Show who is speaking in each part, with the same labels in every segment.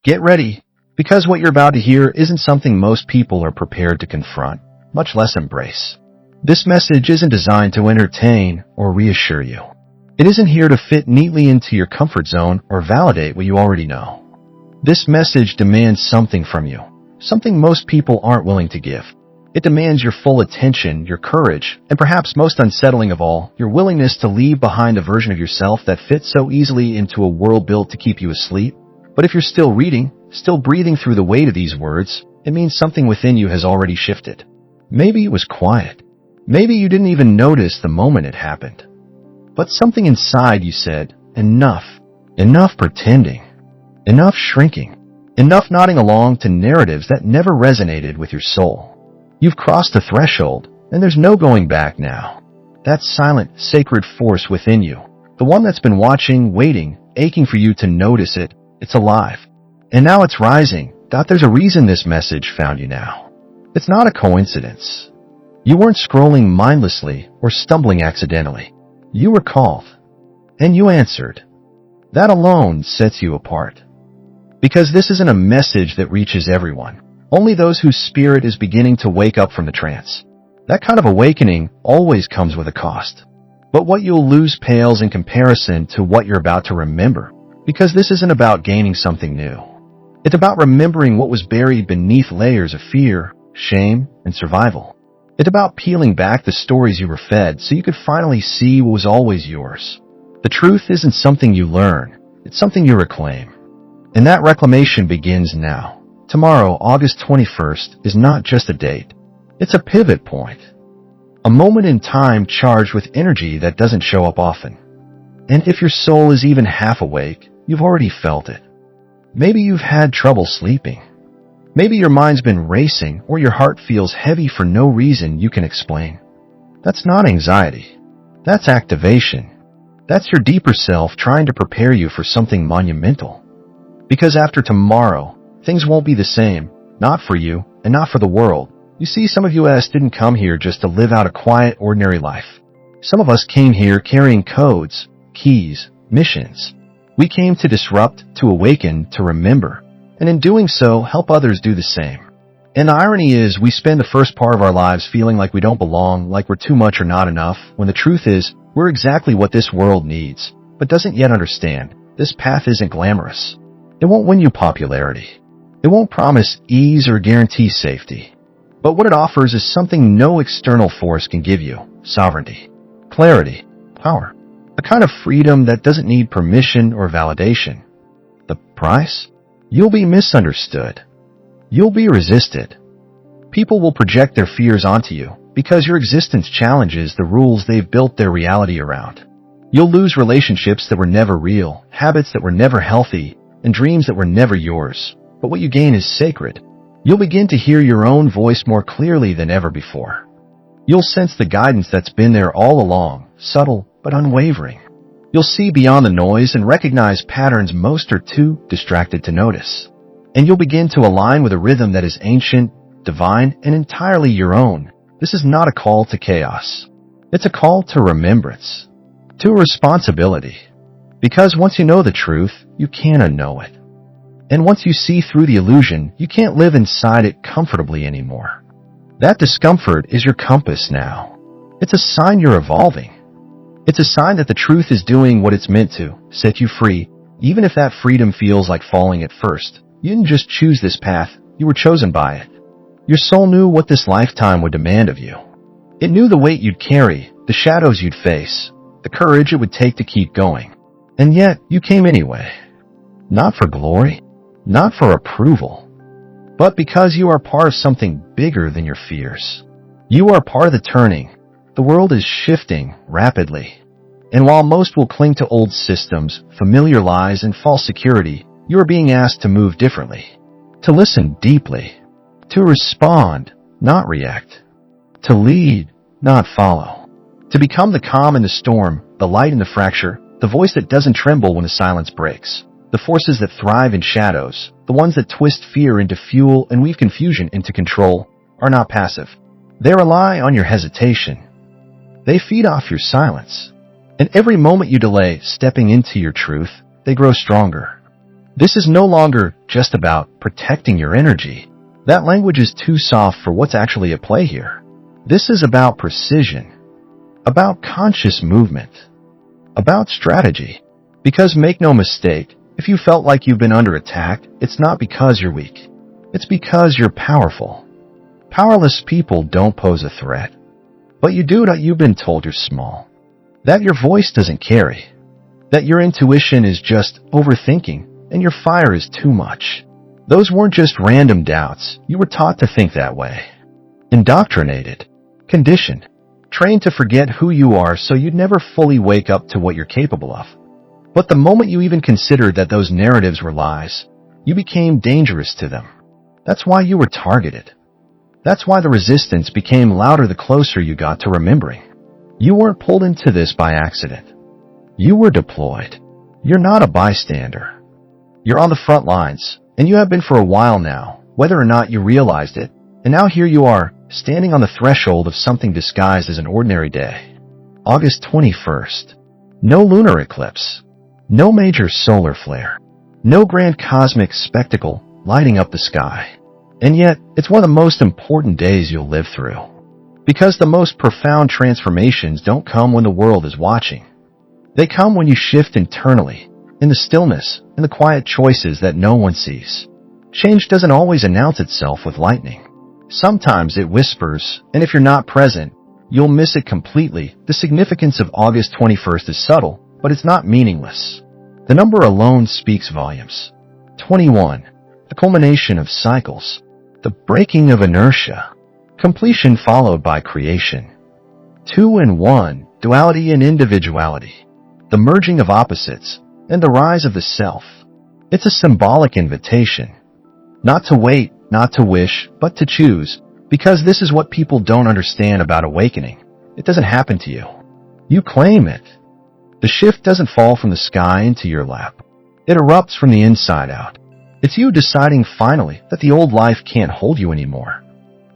Speaker 1: Get ready, because what you're about to hear isn't something most people are prepared to confront, much less embrace. This message isn't designed to entertain or reassure you. It isn't here to fit neatly into your comfort zone or validate what you already know. This message demands something from you, something most people aren't willing to give. It demands your full attention, your courage, and perhaps most unsettling of all, your willingness to leave behind a version of yourself that fits so easily into a world built to keep you asleep. But if you're still reading, still breathing through the weight of these words, it means something within you has already shifted. Maybe it was quiet. Maybe you didn't even notice the moment it happened. But something inside you said, enough. Enough pretending. Enough shrinking. Enough nodding along to narratives that never resonated with your soul. You've crossed the threshold, and there's no going back now. That silent, sacred force within you, the one that's been watching, waiting, aching for you to notice it, it's alive. And now it's rising. There's a reason this message found you now. It's not a coincidence. You weren't scrolling mindlessly or stumbling accidentally. You were called, and you answered. That alone sets you apart. Because this isn't a message that reaches everyone. Only those whose spirit is beginning to wake up from the trance. That kind of awakening always comes with a cost. But what you'll lose pales in comparison to what you're about to remember. Because this isn't about gaining something new. It's about remembering what was buried beneath layers of fear, shame, and survival. It's about peeling back the stories you were fed so you could finally see what was always yours. The truth isn't something you learn. It's something you reclaim. And that reclamation begins now. Tomorrow, August 21st, is not just a date. It's a pivot point. A moment in time charged with energy that doesn't show up often. And if your soul is even half awake, you've already felt it. Maybe you've had trouble sleeping. Maybe your mind's been racing or your heart feels heavy for no reason you can explain. That's not anxiety. That's activation. That's your deeper self trying to prepare you for something monumental. Because after tomorrow, things won't be the same, not for you and not for the world. You see, some of us didn't come here just to live out a quiet, ordinary life. Some of us came here carrying codes, keys, missions. We came to disrupt, to awaken, to remember, and in doing so, help others do the same. And the irony is, we spend the first part of our lives feeling like we don't belong, like we're too much or not enough, when the truth is, we're exactly what this world needs, but doesn't yet understand. This path isn't glamorous. It won't win you popularity. It won't promise ease or guarantee safety. But what it offers is something no external force can give you: sovereignty, clarity, power. A kind of freedom that doesn't need permission or validation. The price? You'll be misunderstood. You'll be resisted. People will project their fears onto you because your existence challenges the rules they've built their reality around. You'll lose relationships that were never real, habits that were never healthy, and dreams that were never yours. But what you gain is sacred. You'll begin to hear your own voice more clearly than ever before. You'll sense the guidance that's been there all along, subtle but unwavering. You'll see beyond the noise and recognize patterns most are too distracted to notice. And you'll begin to align with a rhythm that is ancient, divine, and entirely your own. This is not a call to chaos. It's a call to remembrance, to responsibility. Because once you know the truth, you can't unknow it. And once you see through the illusion, you can't live inside it comfortably anymore. That discomfort is your compass now. It's a sign you're evolving. It's a sign that the truth is doing what it's meant to, set you free, even if that freedom feels like falling at first. You didn't just choose this path, you were chosen by it. Your soul knew what this lifetime would demand of you. It knew the weight you'd carry, the shadows you'd face, the courage it would take to keep going. And yet, you came anyway. Not for glory, not for approval, but because you are part of something bigger than your fears. You are part of the turning. The world is shifting rapidly. And while most will cling to old systems, familiar lies, and false security, you are being asked to move differently. To listen deeply. To respond, not react. To lead, not follow. To become the calm in the storm, the light in the fracture, the voice that doesn't tremble when the silence breaks. The forces that thrive in shadows, the ones that twist fear into fuel and weave confusion into control, are not passive. They rely on your hesitation. They feed off your silence. And every moment you delay stepping into your truth, they grow stronger. This is no longer just about protecting your energy. That language is too soft for what's actually at play here. This is about precision, about conscious movement, about strategy. Because make no mistake, if you felt like you've been under attack, it's not because you're weak. It's because you're powerful. Powerless people don't pose a threat. But you do that you've been told you're small. That your voice doesn't carry. That your intuition is just overthinking and your fire is too much. Those weren't just random doubts. You were taught to think that way. Indoctrinated. Conditioned. Trained to forget who you are so you'd never fully wake up to what you're capable of. But the moment you even considered that those narratives were lies, you became dangerous to them. That's why you were targeted. That's why the resistance became louder the closer you got to remembering. You weren't pulled into this by accident. You were deployed. You're not a bystander. You're on the front lines, and you have been for a while now, whether or not you realized it. And now here you are, standing on the threshold of something disguised as an ordinary day. August 21st. No lunar eclipse. No major solar flare. No grand cosmic spectacle lighting up the sky. And yet, it's one of the most important days you'll live through. Because the most profound transformations don't come when the world is watching. They come when you shift internally, in the stillness, in the quiet choices that no one sees. Change doesn't always announce itself with lightning. Sometimes it whispers, and if you're not present, you'll miss it completely. The significance of August 21st is subtle, but it's not meaningless. The number alone speaks volumes. 21. The culmination of cycles. The breaking of inertia. Completion followed by creation. 2 and 1. Duality and individuality. The merging of opposites, and the rise of the self. It's a symbolic invitation. Not to wait, not to wish, but to choose, because this is what people don't understand about awakening. It doesn't happen to you. You claim it. The shift doesn't fall from the sky into your lap. It erupts from the inside out. It's you deciding finally that the old life can't hold you anymore.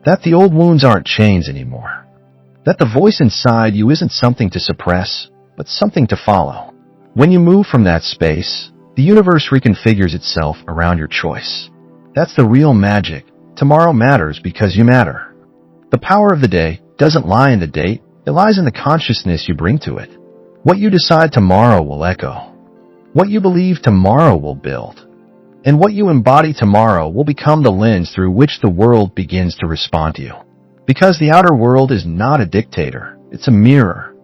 Speaker 1: That the old wounds aren't chains anymore. That the voice inside you isn't something to suppress, but something to follow. When you move from that space, the universe reconfigures itself around your choice. That's the real magic. Tomorrow matters because you matter. The power of the day doesn't lie in the date, it lies in the consciousness you bring to it. What you decide tomorrow will echo. What you believe tomorrow will build. And what you embody tomorrow will become the lens through which the world begins to respond to you. Because the outer world is not a dictator, it's a mirror.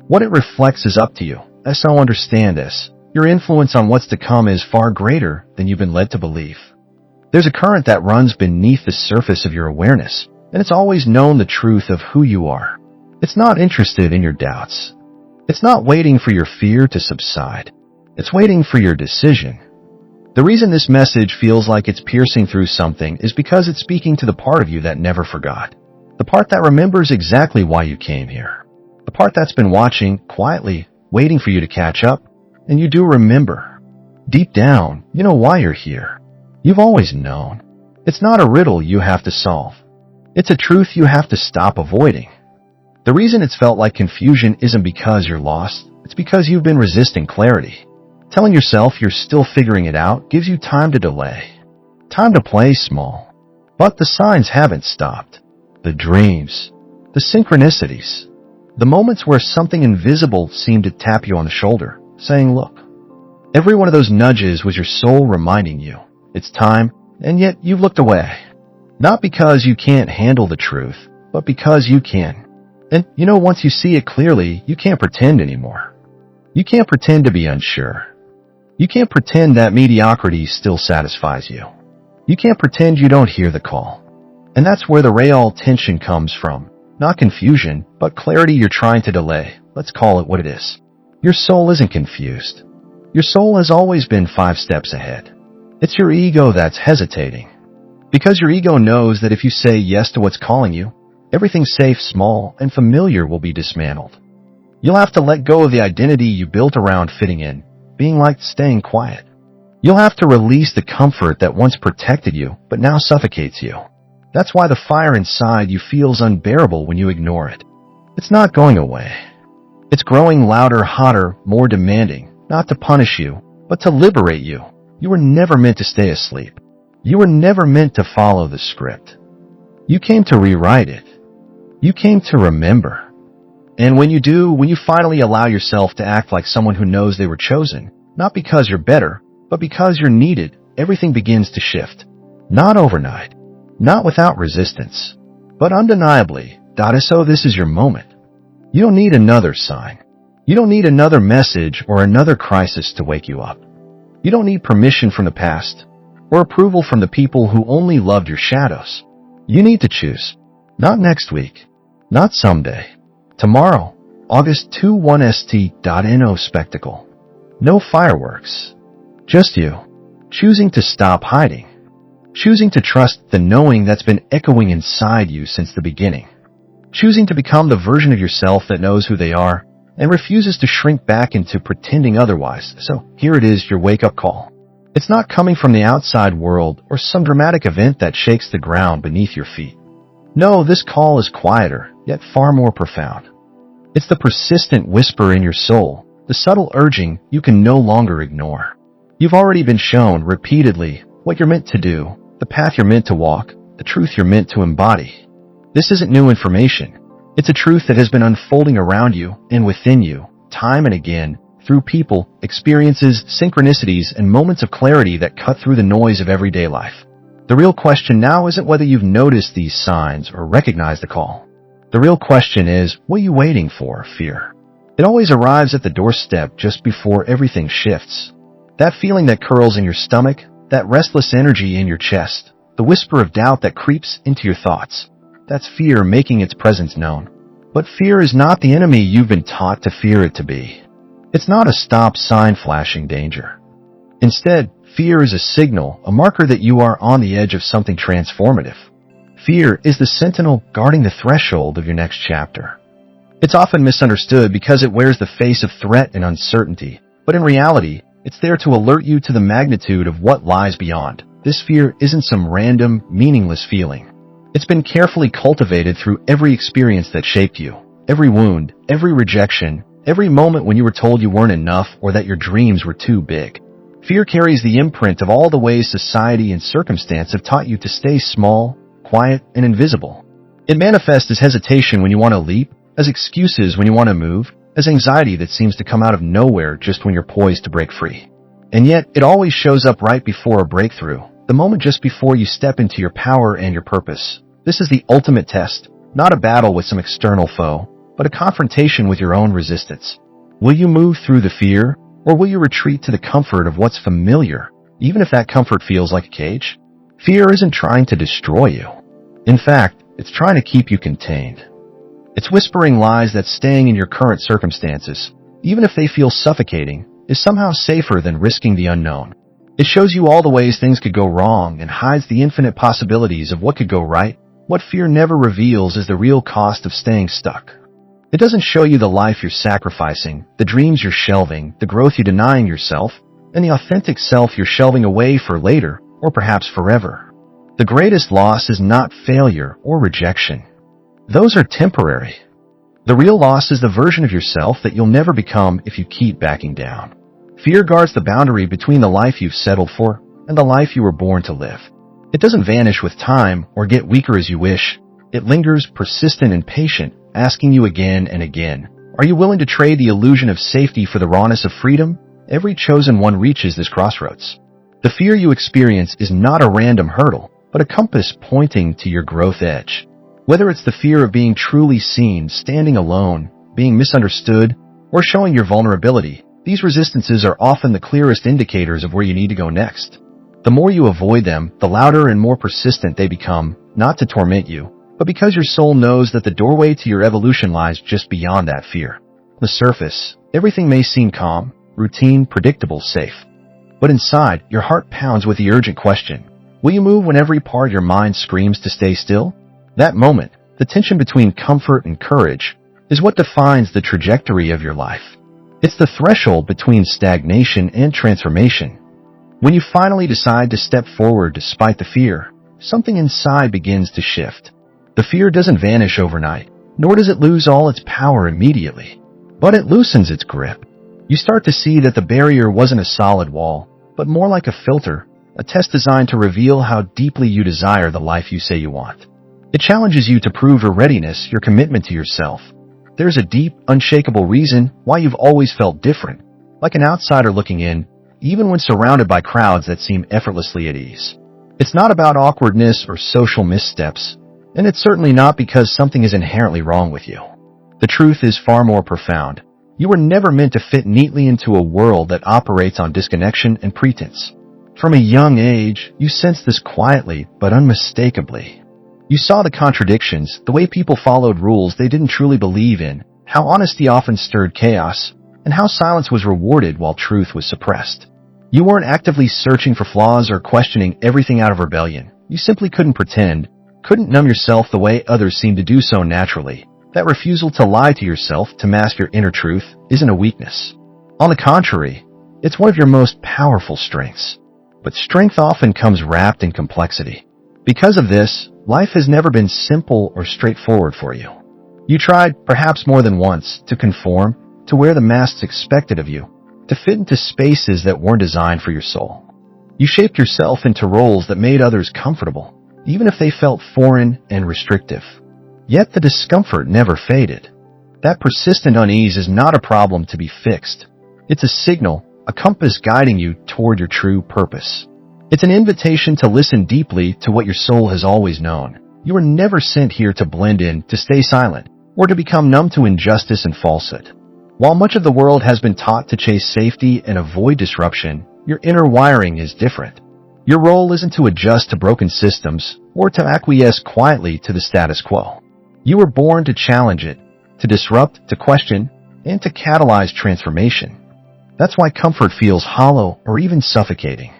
Speaker 1: What it reflects is up to you. So understand this. Your influence on what's to come is far greater than you've been led to believe. There's a current that runs beneath the surface of your awareness, and it's always known the truth of who you are. It's not interested in your doubts. It's not waiting for your fear to subside. It's waiting for your decision. The reason this message feels like it's piercing through something is because it's speaking to the part of you that never forgot. The part that remembers exactly why you came here. The part that's been watching quietly, waiting for you to catch up, and you do remember. Deep down, you know why you're here. You've always known. It's not a riddle you have to solve. It's a truth you have to stop avoiding. The reason it's felt like confusion isn't because you're lost, it's because you've been resisting clarity. Telling yourself you're still figuring it out gives you time to delay. Time to play small. But the signs haven't stopped. The dreams. The synchronicities. The moments where something invisible seemed to tap you on the shoulder, saying, look. Every one of those nudges was your soul reminding you. It's time, and yet you've looked away. Not because you can't handle the truth, but because you can. And once you see it clearly, you can't pretend anymore. You can't pretend to be unsure. You can't pretend that mediocrity still satisfies you. You can't pretend you don't hear the call. And that's where the real tension comes from. Not confusion, but clarity you're trying to delay. Let's call it what it is. Your soul isn't confused. Your soul has always been 5 steps ahead. It's your ego that's hesitating. Because your ego knows that if you say yes to what's calling you, everything safe, small, and familiar will be dismantled. You'll have to let go of the identity you built around fitting in, being like staying quiet. You'll have to release the comfort that once protected you, but now suffocates you. That's why the fire inside you feels unbearable when you ignore it. It's not going away. It's growing louder, hotter, more demanding, not to punish you, but to liberate you. You were never meant to stay asleep. You were never meant to follow the script. You came to rewrite it. You came to remember. And when you do, when you finally allow yourself to act like someone who knows they were chosen, not because you're better, but because you're needed, everything begins to shift. Not overnight, not without resistance, but undeniably. So this is your moment. You don't need another sign. You don't need another message or another crisis to wake you up. You don't need permission from the past or approval from the people who only loved your shadows. You need to choose. Not next week. Not someday. Tomorrow. August 21st.no spectacle. No fireworks. Just you. Choosing to stop hiding. Choosing to trust the knowing that's been echoing inside you since the beginning. Choosing to become the version of yourself that knows who they are and refuses to shrink back into pretending otherwise. So here it is, your wake-up call. It's not coming from the outside world or some dramatic event that shakes the ground beneath your feet. No, this call is quieter, yet far more profound. It's the persistent whisper in your soul, the subtle urging you can no longer ignore. You've already been shown repeatedly what you're meant to do, the path you're meant to walk, the truth you're meant to embody. This isn't new information. It's a truth that has been unfolding around you and within you, time and again, through people, experiences, synchronicities, and moments of clarity that cut through the noise of everyday life. The real question now isn't whether you've noticed these signs or recognized the call. The real question is, what are you waiting for, fear? It always arrives at the doorstep just before everything shifts. That feeling that curls in your stomach, that restless energy in your chest, the whisper of doubt that creeps into your thoughts. That's fear making its presence known. But fear is not the enemy you've been taught to fear it to be. It's not a stop sign flashing danger. Instead, fear is a signal, a marker that you are on the edge of something transformative. Fear is the sentinel guarding the threshold of your next chapter. It's often misunderstood because it wears the face of threat and uncertainty, but in reality, it's there to alert you to the magnitude of what lies beyond. This fear isn't some random, meaningless feeling. It's been carefully cultivated through every experience that shaped you, every wound, every rejection, every moment when you were told you weren't enough or that your dreams were too big. Fear carries the imprint of all the ways society and circumstance have taught you to stay small, quiet, and invisible. It manifests as hesitation when you want to leap, as excuses when you want to move, as anxiety that seems to come out of nowhere just when you're poised to break free. And yet, it always shows up right before a breakthrough, the moment just before you step into your power and your purpose. This is the ultimate test, not a battle with some external foe, but a confrontation with your own resistance. Will you move through the fear, or will you retreat to the comfort of what's familiar, even if that comfort feels like a cage? Fear isn't trying to destroy you. In fact, it's trying to keep you contained. It's whispering lies that staying in your current circumstances, even if they feel suffocating, is somehow safer than risking the unknown. It shows you all the ways things could go wrong and hides the infinite possibilities of what could go right. What fear never reveals is the real cost of staying stuck. It doesn't show you the life you're sacrificing, the dreams you're shelving, the growth you're denying yourself, and the authentic self you're shelving away for later, or perhaps forever. The greatest loss is not failure or rejection. Those are temporary. The real loss is the version of yourself that you'll never become if you keep backing down. Fear guards the boundary between the life you've settled for and the life you were born to live. It doesn't vanish with time or get weaker as you wish. It lingers, persistent and patient, asking you again and again, are you willing to trade the illusion of safety for the rawness of freedom? Every chosen one reaches this crossroads. The fear you experience is not a random hurdle, but a compass pointing to your growth edge. Whether it's the fear of being truly seen, standing alone, being misunderstood, or showing your vulnerability, these resistances are often the clearest indicators of where you need to go next. The more you avoid them, the louder and more persistent they become, not to torment you, but because your soul knows that the doorway to your evolution lies just beyond that fear. On the surface, everything may seem calm, routine, predictable, safe. But inside, your heart pounds with the urgent question, will you move when every part of your mind screams to stay still? That moment, the tension between comfort and courage, is what defines the trajectory of your life. It's the threshold between stagnation and transformation. When you finally decide to step forward despite the fear, something inside begins to shift. The fear doesn't vanish overnight, nor does it lose all its power immediately, but it loosens its grip. You start to see that the barrier wasn't a solid wall, but more like a filter, a test designed to reveal how deeply you desire the life you say you want. It challenges you to prove your readiness, your commitment to yourself. There's a deep, unshakable reason why you've always felt different, like an outsider looking in, even when surrounded by crowds that seem effortlessly at ease. It's not about awkwardness or social missteps, and it's certainly not because something is inherently wrong with you. The truth is far more profound. You were never meant to fit neatly into a world that operates on disconnection and pretense. From a young age, you sensed this quietly but unmistakably. You saw the contradictions, the way people followed rules they didn't truly believe in, how honesty often stirred chaos, and how silence was rewarded while truth was suppressed. You weren't actively searching for flaws or questioning everything out of rebellion. You simply couldn't pretend, couldn't numb yourself the way others seem to do so naturally. That refusal to lie to yourself, to mask your inner truth, isn't a weakness. On the contrary, it's one of your most powerful strengths. But strength often comes wrapped in complexity. Because of this, life has never been simple or straightforward for you. You tried, perhaps more than once, to conform, to wear the masks expected of you, to fit into spaces that weren't designed for your soul. You shaped yourself into roles that made others comfortable, even if they felt foreign and restrictive. Yet the discomfort never faded. That persistent unease is not a problem to be fixed. It's a signal, a compass guiding you toward your true purpose. It's an invitation to listen deeply to what your soul has always known. You were never sent here to blend in, to stay silent, or to become numb to injustice and falsehood. While much of the world has been taught to chase safety and avoid disruption, your inner wiring is different. Your role isn't to adjust to broken systems or to acquiesce quietly to the status quo. You were born to challenge it, to disrupt, to question, and to catalyze transformation. That's why comfort feels hollow or even suffocating.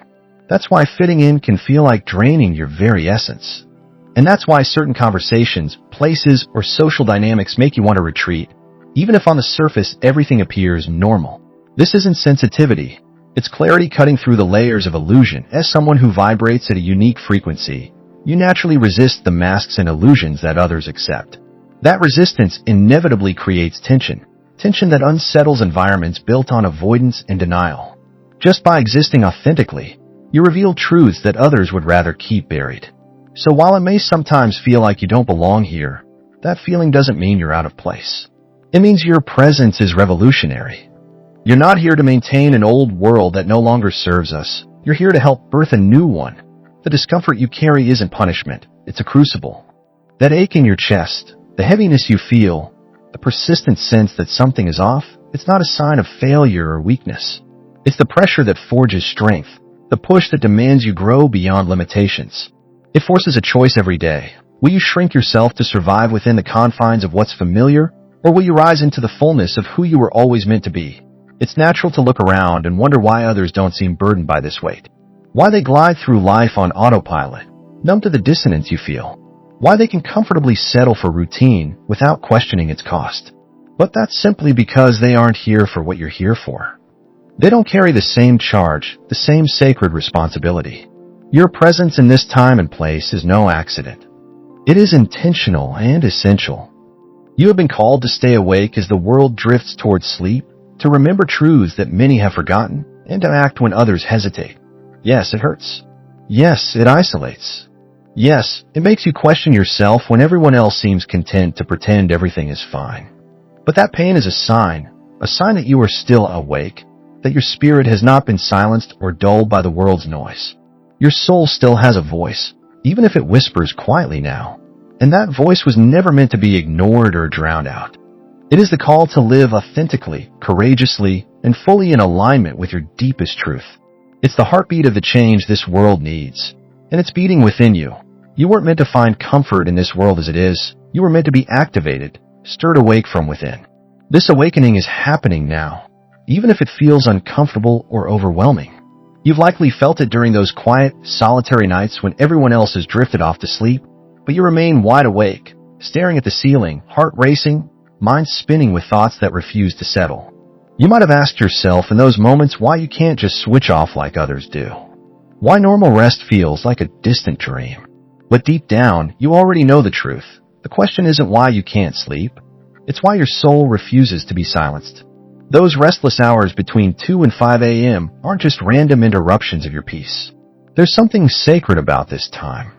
Speaker 1: That's why fitting in can feel like draining your very essence. And that's why certain conversations, places, or social dynamics make you want to retreat, even if on the surface everything appears normal. This isn't sensitivity. It's clarity cutting through the layers of illusion. As someone who vibrates at a unique frequency, you naturally resist the masks and illusions that others accept. That resistance inevitably creates tension that unsettles environments built on avoidance and denial. Just by existing authentically, you reveal truths that others would rather keep buried. So while it may sometimes feel like you don't belong here, that feeling doesn't mean you're out of place. It means your presence is revolutionary. You're not here to maintain an old world that no longer serves us. You're here to help birth a new one. The discomfort you carry isn't punishment, it's a crucible. That ache in your chest, the heaviness you feel, the persistent sense that something is off, it's not a sign of failure or weakness. It's the pressure that forges strength, the push that demands you grow beyond limitations. It forces a choice every day. Will you shrink yourself to survive within the confines of what's familiar, or will you rise into the fullness of who you were always meant to be? It's natural to look around and wonder why others don't seem burdened by this weight. Why they glide through life on autopilot, numb to the dissonance you feel. Why they can comfortably settle for routine without questioning its cost. But that's simply because they aren't here for what you're here for. They don't carry the same charge, the same sacred responsibility. Your presence in this time and place is no accident. It is intentional and essential. You have been called to stay awake as the world drifts towards sleep, to remember truths that many have forgotten, and to act when others hesitate. Yes, it hurts. Yes, it isolates. Yes, it makes you question yourself when everyone else seems content to pretend everything is fine. But that pain is a sign that you are still awake, that your spirit has not been silenced or dulled by the world's noise. Your soul still has a voice, even if it whispers quietly now. And that voice was never meant to be ignored or drowned out. It is the call to live authentically, courageously, and fully in alignment with your deepest truth. It's the heartbeat of the change this world needs, and it's beating within you. You weren't meant to find comfort in this world as it is. You were meant to be activated, stirred awake from within. This awakening is happening now, even if it feels uncomfortable or overwhelming. You've likely felt it during those quiet, solitary nights when everyone else has drifted off to sleep, but you remain wide awake, staring at the ceiling, heart racing, mind spinning with thoughts that refuse to settle. You might have asked yourself in those moments why you can't just switch off like others do. Why normal rest feels like a distant dream. But deep down, you already know the truth. The question isn't why you can't sleep. It's why your soul refuses to be silenced. Those restless hours between 2 and 5 a.m. aren't just random interruptions of your peace. There's something sacred about this time.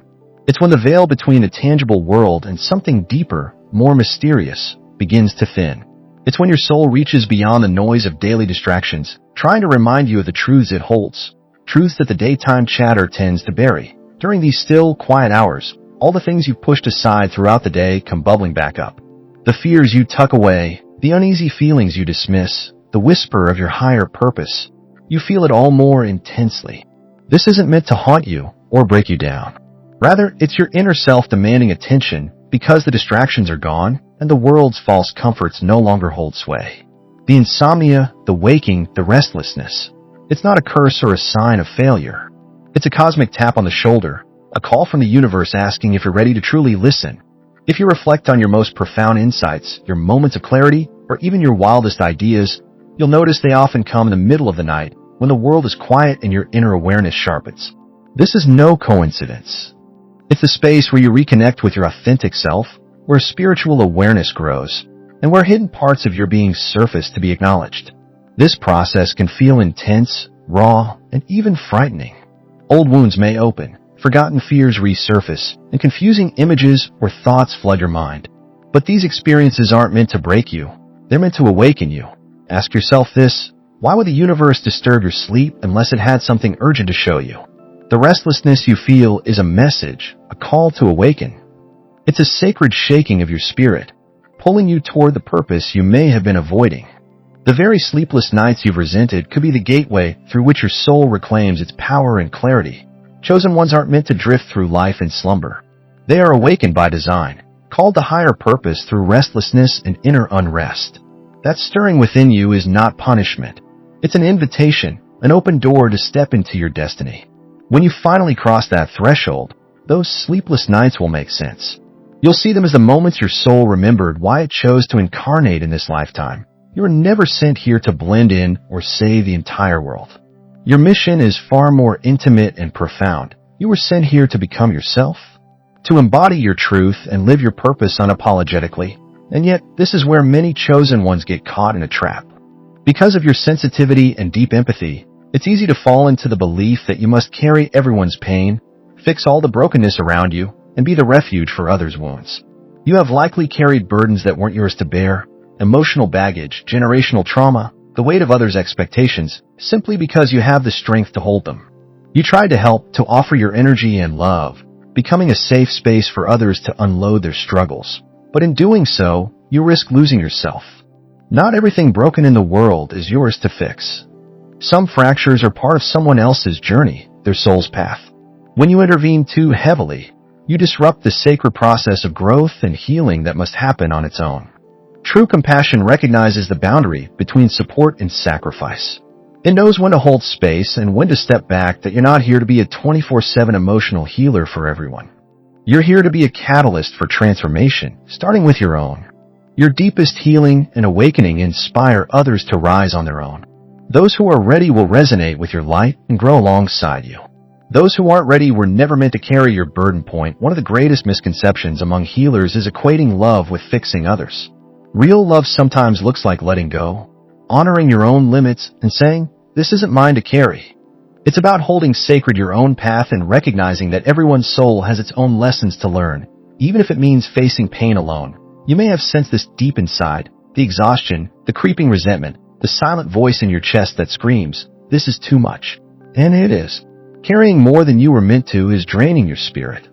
Speaker 1: It's when the veil between a tangible world and something deeper, more mysterious, begins to thin. It's when your soul reaches beyond the noise of daily distractions, trying to remind you of the truths it holds, truths that the daytime chatter tends to bury. During these still, quiet hours, all the things you've pushed aside throughout the day come bubbling back up. The fears you tuck away, the uneasy feelings you dismiss, the whisper of your higher purpose. You feel it all more intensely. This isn't meant to haunt you or break you down. Rather, it's your inner self demanding attention because the distractions are gone and the world's false comforts no longer hold sway. The insomnia, the waking, the restlessness. It's not a curse or a sign of failure. It's a cosmic tap on the shoulder, a call from the universe asking if you're ready to truly listen. If you reflect on your most profound insights, your moments of clarity, or even your wildest ideas, you'll notice they often come in the middle of the night when the world is quiet and your inner awareness sharpens. This is no coincidence. It's the space where you reconnect with your authentic self, where spiritual awareness grows, and where hidden parts of your being surface to be acknowledged. This process can feel intense, raw, and even frightening. Old wounds may open, forgotten fears resurface, and confusing images or thoughts flood your mind. But these experiences aren't meant to break you. They're meant to awaken you. Ask yourself this: why would the universe disturb your sleep unless it had something urgent to show you? The restlessness you feel is a message, a call to awaken. It's a sacred shaking of your spirit, pulling you toward the purpose you may have been avoiding. The very sleepless nights you've resented could be the gateway through which your soul reclaims its power and clarity. Chosen ones aren't meant to drift through life in slumber. They are awakened by design, called to higher purpose through restlessness and inner unrest. That stirring within you is not punishment. It's an invitation, an open door to step into your destiny. When you finally cross that threshold, those sleepless nights will make sense. You'll see them as the moments your soul remembered why it chose to incarnate in this lifetime. You were never sent here to blend in or save the entire world. Your mission is far more intimate and profound. You were sent here to become yourself, to embody your truth and live your purpose unapologetically. And yet, this is where many chosen ones get caught in a trap. Because of your sensitivity and deep empathy, it's easy to fall into the belief that you must carry everyone's pain, fix all the brokenness around you, and be the refuge for others' wounds. You have likely carried burdens that weren't yours to bear, emotional baggage, generational trauma, the weight of others' expectations, simply because you have the strength to hold them. You tried to help, to offer your energy and love, becoming a safe space for others to unload their struggles. But in doing so, you risk losing yourself. Not everything broken in the world is yours to fix. Some fractures are part of someone else's journey, their soul's path. When you intervene too heavily, you disrupt the sacred process of growth and healing that must happen on its own. True compassion recognizes the boundary between support and sacrifice. It knows when to hold space and when to step back, that you're not here to be a 24/7 emotional healer for everyone. You're here to be a catalyst for transformation, starting with your own. Your deepest healing and awakening inspire others to rise on their own. Those who are ready will resonate with your light and grow alongside you. Those who aren't ready were never meant to carry your burden point. One of the greatest misconceptions among healers is equating love with fixing others. Real love sometimes looks like letting go, honoring your own limits, and saying, "This isn't mine to carry." It's about holding sacred your own path and recognizing that everyone's soul has its own lessons to learn, even if it means facing pain alone. You may have sensed this deep inside, the exhaustion, the creeping resentment, the silent voice in your chest that screams, "This is too much." And it is. Carrying more than you were meant to is draining your spirit.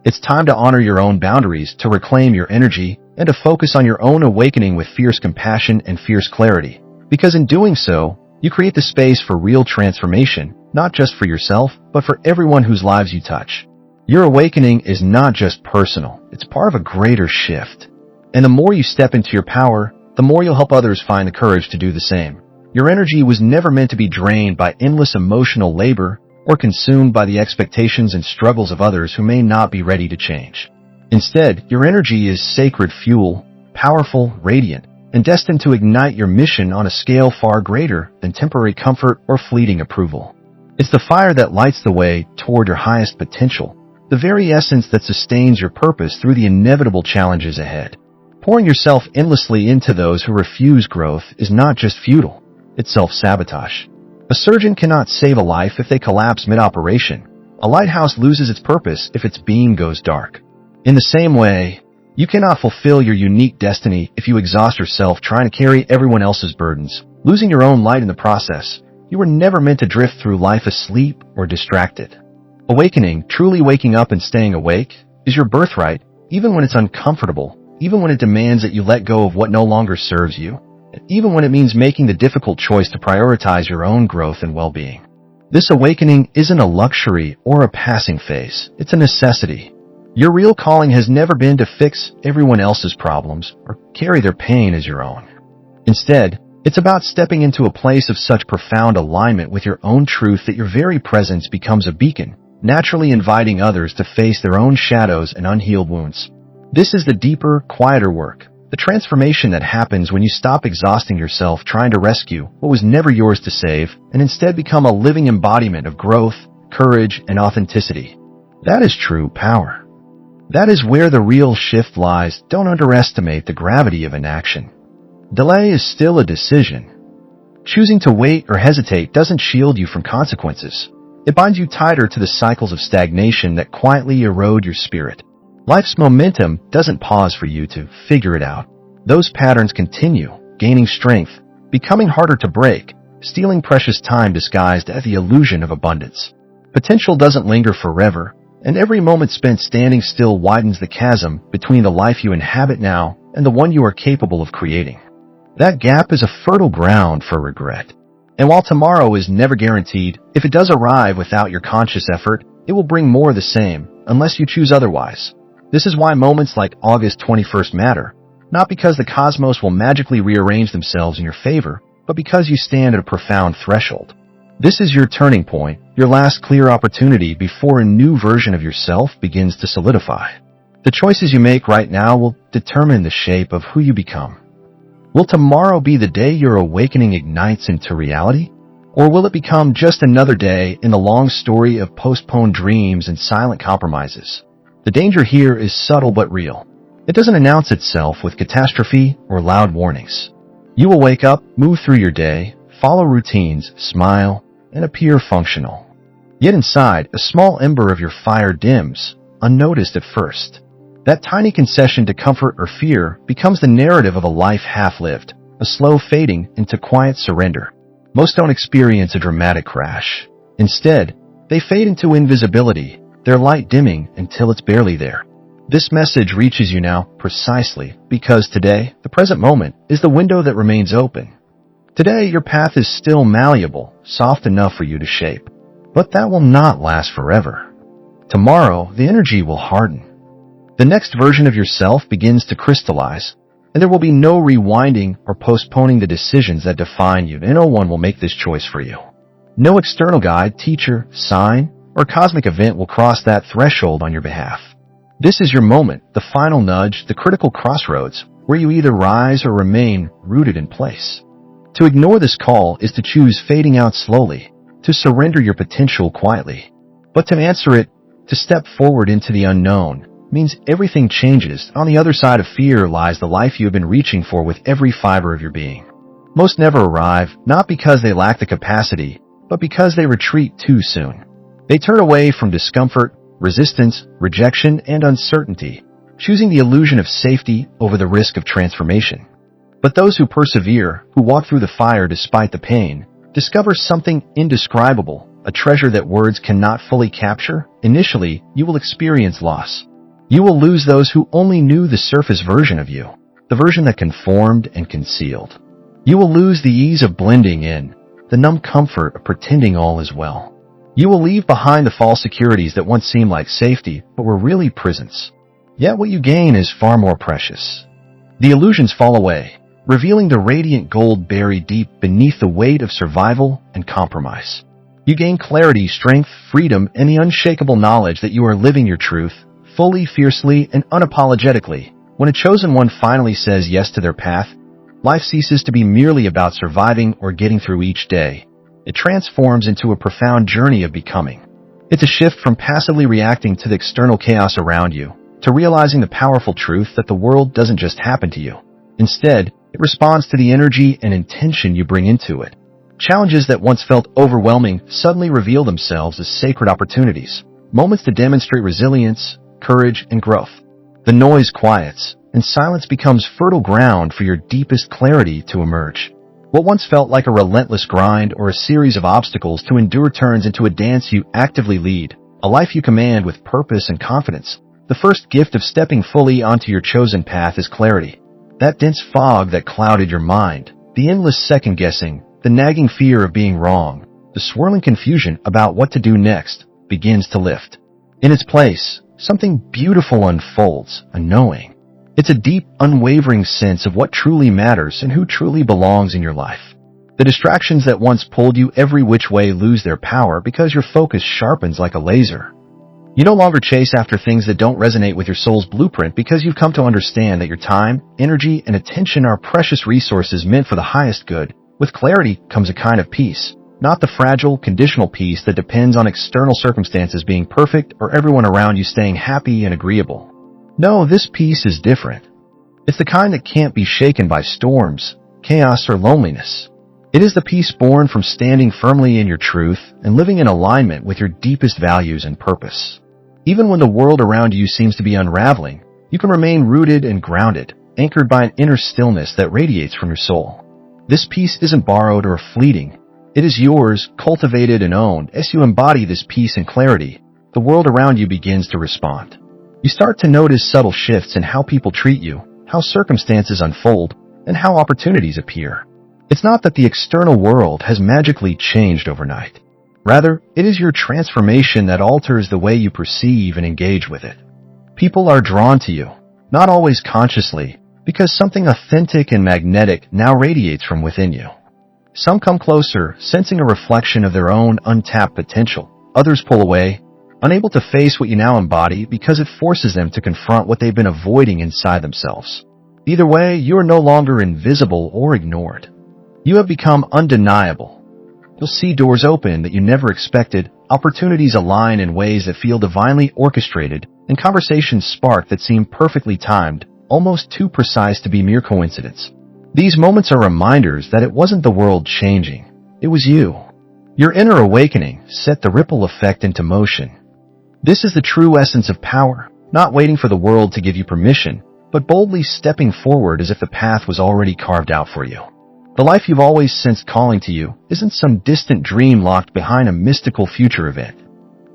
Speaker 1: It's time to honor your own boundaries, to reclaim your energy, and to focus on your own awakening with fierce compassion and fierce clarity. Because in doing so, you create the space for real transformation, not just for yourself, but for everyone whose lives you touch. Your awakening is not just personal, it's part of a greater shift. And the more you step into your power, the more you'll help others find the courage to do the same. Your energy was never meant to be drained by endless emotional labor or consumed by the expectations and struggles of others who may not be ready to change. Instead, your energy is sacred fuel, powerful, radiant, and destined to ignite your mission on a scale far greater than temporary comfort or fleeting approval. It's the fire that lights the way toward your highest potential, the very essence that sustains your purpose through the inevitable challenges ahead. Pouring yourself endlessly into those who refuse growth is not just futile, it's self-sabotage. A surgeon cannot save a life if they collapse mid-operation. A lighthouse loses its purpose if its beam goes dark. In the same way, you cannot fulfill your unique destiny if you exhaust yourself trying to carry everyone else's burdens, losing your own light in the process. You were never meant to drift through life asleep or distracted. Awakening, truly waking up and staying awake, is your birthright, even when it's uncomfortable, even when it demands that you let go of what no longer serves you, and even when it means making the difficult choice to prioritize your own growth and well-being. This awakening isn't a luxury or a passing phase, it's a necessity. Your real calling has never been to fix everyone else's problems or carry their pain as your own. Instead, it's about stepping into a place of such profound alignment with your own truth that your very presence becomes a beacon, naturally inviting others to face their own shadows and unhealed wounds. This is the deeper, quieter work, the transformation that happens when you stop exhausting yourself trying to rescue what was never yours to save and instead become a living embodiment of growth, courage, and authenticity. That is true power. That is where the real shift lies. Don't underestimate the gravity of inaction. Delay is still a decision. Choosing to wait or hesitate doesn't shield you from consequences. It binds you tighter to the cycles of stagnation that quietly erode your spirit. Life's momentum doesn't pause for you to figure it out. Those patterns continue, gaining strength, becoming harder to break, stealing precious time disguised as the illusion of abundance. Potential doesn't linger forever, and every moment spent standing still widens the chasm between the life you inhabit now and the one you are capable of creating. That gap is a fertile ground for regret. And while tomorrow is never guaranteed, if it does arrive without your conscious effort, it will bring more of the same, unless you choose otherwise. This is why moments like August 21st matter, not because the cosmos will magically rearrange themselves in your favor, but because you stand at a profound threshold. This is your turning point, your last clear opportunity before a new version of yourself begins to solidify. The choices you make right now will determine the shape of who you become. Will tomorrow be the day your awakening ignites into reality? Or will it become just another day in the long story of postponed dreams and silent compromises? The danger here is subtle but real. It doesn't announce itself with catastrophe or loud warnings. You will wake up, move through your day, follow routines, smile, and appear functional. Yet inside, a small ember of your fire dims, unnoticed at first. That tiny concession to comfort or fear becomes the narrative of a life half-lived, a slow fading into quiet surrender. Most don't experience a dramatic crash. Instead, they fade into invisibility, their light dimming until it's barely there. This message reaches you now precisely because today, the present moment, is the window that remains open. Today, your path is still malleable, soft enough for you to shape. But that will not last forever. Tomorrow, the energy will harden. The next version of yourself begins to crystallize, and there will be no rewinding or postponing the decisions that define you, and no one will make this choice for you. No external guide, teacher, sign, or cosmic event will cross that threshold on your behalf. This is your moment, the final nudge, the critical crossroads, where you either rise or remain rooted in place. To ignore this call is to choose fading out slowly, to surrender your potential quietly. But to answer it, to step forward into the unknown, means everything changes. On the other side of fear lies the life you have been reaching for with every fiber of your being. Most never arrive, not because they lack the capacity, but because they retreat too soon. They turn away from discomfort, resistance, rejection, and uncertainty, choosing the illusion of safety over the risk of transformation. But those who persevere, who walk through the fire despite the pain, discover something indescribable, a treasure that words cannot fully capture. Initially, you will experience loss. You will lose those who only knew the surface version of you, the version that conformed and concealed. You will lose the ease of blending in, the numb comfort of pretending all is well. You will leave behind the false securities that once seemed like safety, but were really prisons. Yet what you gain is far more precious. The illusions fall away, revealing the radiant gold buried deep beneath the weight of survival and compromise. You gain clarity, strength, freedom, and the unshakable knowledge that you are living your truth, fully, fiercely, and unapologetically. When a chosen one finally says yes to their path, life ceases to be merely about surviving or getting through each day. It transforms into a profound journey of becoming. It's a shift from passively reacting to the external chaos around you, to realizing the powerful truth that the world doesn't just happen to you. Instead, it responds to the energy and intention you bring into it. Challenges that once felt overwhelming suddenly reveal themselves as sacred opportunities, moments to demonstrate resilience, courage, and growth. The noise quiets, and silence becomes fertile ground for your deepest clarity to emerge. What once felt like a relentless grind or a series of obstacles to endure turns into a dance you actively lead, a life you command with purpose and confidence. The first gift of stepping fully onto your chosen path is clarity. That dense fog that clouded your mind, the endless second-guessing, the nagging fear of being wrong, the swirling confusion about what to do next, begins to lift. In its place, something beautiful unfolds, a knowing. It's a deep, unwavering sense of what truly matters and who truly belongs in your life. The distractions that once pulled you every which way lose their power because your focus sharpens like a laser. You no longer chase after things that don't resonate with your soul's blueprint because you've come to understand that your time, energy, and attention are precious resources meant for the highest good. With clarity comes a kind of peace, not the fragile, conditional peace that depends on external circumstances being perfect or everyone around you staying happy and agreeable. No, this peace is different. It's the kind that can't be shaken by storms, chaos, or loneliness. It is the peace born from standing firmly in your truth and living in alignment with your deepest values and purpose. Even when the world around you seems to be unraveling, you can remain rooted and grounded, anchored by an inner stillness that radiates from your soul. This peace isn't borrowed or fleeting. It is yours, cultivated and owned. As you embody this peace and clarity, the world around you begins to respond. You start to notice subtle shifts in how people treat you, how circumstances unfold, and how opportunities appear. It's not that the external world has magically changed overnight. Rather, it is your transformation that alters the way you perceive and engage with it. People are drawn to you, not always consciously, because something authentic and magnetic now radiates from within you. Some come closer, sensing a reflection of their own untapped potential. Others pull away, unable to face what you now embody because it forces them to confront what they've been avoiding inside themselves. Either way, you are no longer invisible or ignored. You have become undeniable. You'll see doors open that you never expected, opportunities align in ways that feel divinely orchestrated, and conversations spark that seem perfectly timed, almost too precise to be mere coincidence. These moments are reminders that it wasn't the world changing, it was you. Your inner awakening set the ripple effect into motion. This is the true essence of power, not waiting for the world to give you permission, but boldly stepping forward as if the path was already carved out for you. The life you've always sensed calling to you isn't some distant dream locked behind a mystical future event.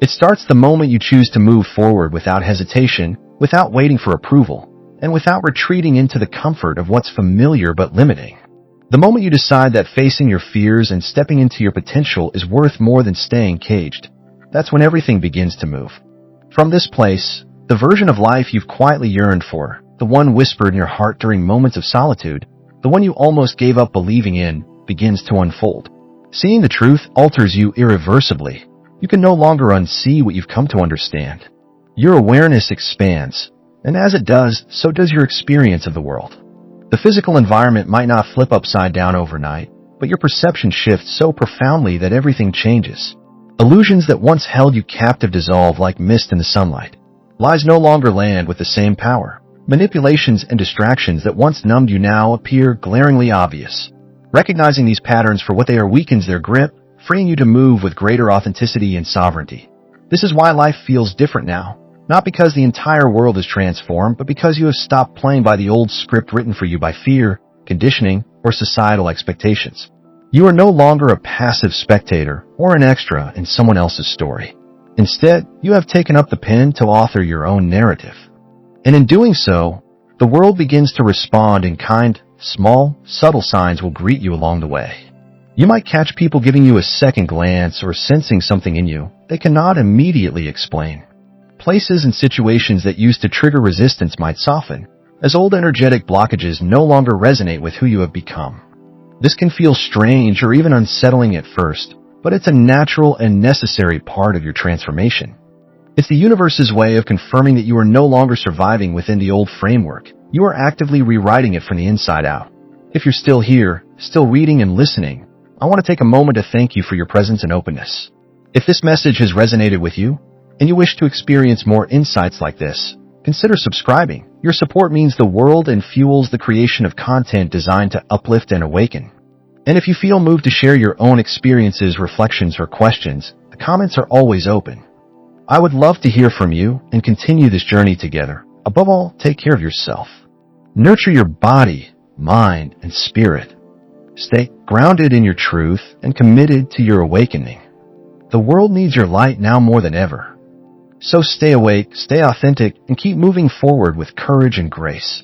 Speaker 1: It starts the moment you choose to move forward without hesitation, without waiting for approval, and without retreating into the comfort of what's familiar but limiting. The moment you decide that facing your fears and stepping into your potential is worth more than staying caged, that's when everything begins to move. From this place, the version of life you've quietly yearned for, the one whispered in your heart during moments of solitude, the one you almost gave up believing in, begins to unfold. Seeing the truth alters you irreversibly. You can no longer unsee what you've come to understand. Your awareness expands, and as it does, so does your experience of the world. The physical environment might not flip upside down overnight, but your perception shifts so profoundly that everything changes. Illusions that once held you captive dissolve like mist in the sunlight. Lies no longer land with the same power. Manipulations and distractions that once numbed you now appear glaringly obvious. Recognizing these patterns for what they are weakens their grip, freeing you to move with greater authenticity and sovereignty. This is why life feels different now. Not because the entire world is transformed, but because you have stopped playing by the old script written for you by fear, conditioning, or societal expectations. You are no longer a passive spectator or an extra in someone else's story. Instead, you have taken up the pen to author your own narrative. And in doing so, the world begins to respond in kind, small, subtle signs will greet you along the way. You might catch people giving you a second glance or sensing something in you they cannot immediately explain. Places and situations that used to trigger resistance might soften, as old energetic blockages no longer resonate with who you have become. This can feel strange or even unsettling at first, but it's a natural and necessary part of your transformation. It's the universe's way of confirming that you are no longer surviving within the old framework. You are actively rewriting it from the inside out. If you're still here, still reading and listening, I want to take a moment to thank you for your presence and openness. If this message has resonated with you, and you wish to experience more insights like this, consider subscribing. Your support means the world and fuels the creation of content designed to uplift and awaken. And if you feel moved to share your own experiences, reflections, or questions, the comments are always open. I would love to hear from you and continue this journey together. Above all, take care of yourself. Nurture your body, mind, and spirit. Stay grounded in your truth and committed to your awakening. The world needs your light now more than ever. So stay awake, stay authentic, and keep moving forward with courage and grace.